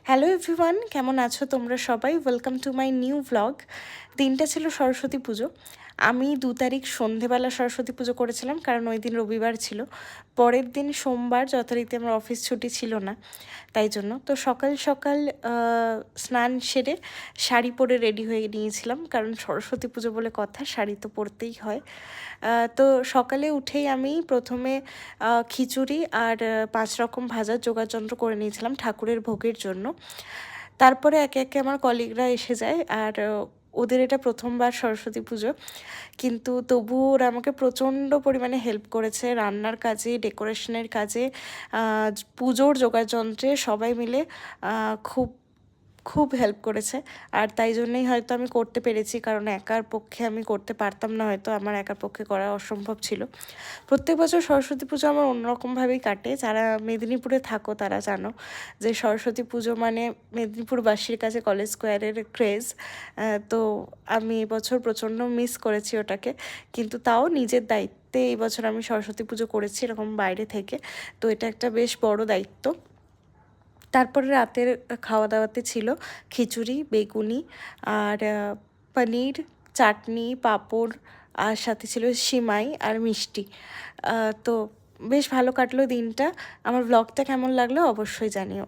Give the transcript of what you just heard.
Hello everyone, কেমন আছো তোমরা সবাই? Welcome to my new vlog. দিনটা ছিল সরস্বতী পুজো। আমি 2 তারিখ সন্ধেবেলা সরস্বতী পুজো করেছিলাম, কারণ ওই দিন রবিবার ছিল। পরের দিন সোমবার যথারীতি আমার অফিস ছুটি ছিল না, তাই জন্য তো সকাল সকাল স্নান সেরে শাড়ি পরে রেডি হয়ে নিয়েছিলাম, কারণ সরস্বতী পুজো বলে কথা, শাড়ি তো পরতেই হয়। তো সকালে উঠেই আমি প্রথমে খিচুড়ি আর 5 রকম ভাজার জোগাড়যন্ত্র করে নিয়েছিলাম ঠাকুরের ভোগের জন্য। তারপরে একে একে আমার কলিগরা এসে যায়, আর ওদের এটা প্রথমবার সরস্বতী পুজো, কিন্তু তবুও ওরা আমাকে প্রচণ্ড পরিমাণে হেল্প করেছে রান্নার কাজে, ডেকোরেশনের কাজে, পুজোর জোগাড়যন্ত্রে সবাই মিলে খুব খুব হেল্প করেছে। আর তাই জন্যই হয়তো আমি করতে পেরেছি, কারণ একার পক্ষে আমি করতে পারতাম না, হয়তো আমার একার পক্ষে করা অসম্ভব ছিল। প্রত্যেক বছর সরস্বতী পুজো আমার অন্যরকমভাবেই কাটে। যারা মেদিনীপুরে থাকো তারা জানো যে সরস্বতী পুজো মানে মেদিনীপুরবাসীর কাছে কলেজ স্কোয়ারের ক্রেজ। তো আমি এবছর প্রচণ্ড মিস করেছি ওটাকে, কিন্তু তাও নিজের দায়িত্বে এই বছর আমি সরস্বতী পুজো করেছি এরকম বাইরে থেকে। তো এটা একটা বেশ বড় দায়িত্ব। তারপরে রাতের খাওয়া দাওয়াতে ছিল খিচুড়ি, বেগুনি আর পনির, চাটনি, পাঁপড়, আর সাথে ছিল সিমাই আর মিষ্টি। তো বেশ ভালো কাটলো দিনটা। আমার ব্লগটা কেমন লাগলো অবশ্যই জানিও।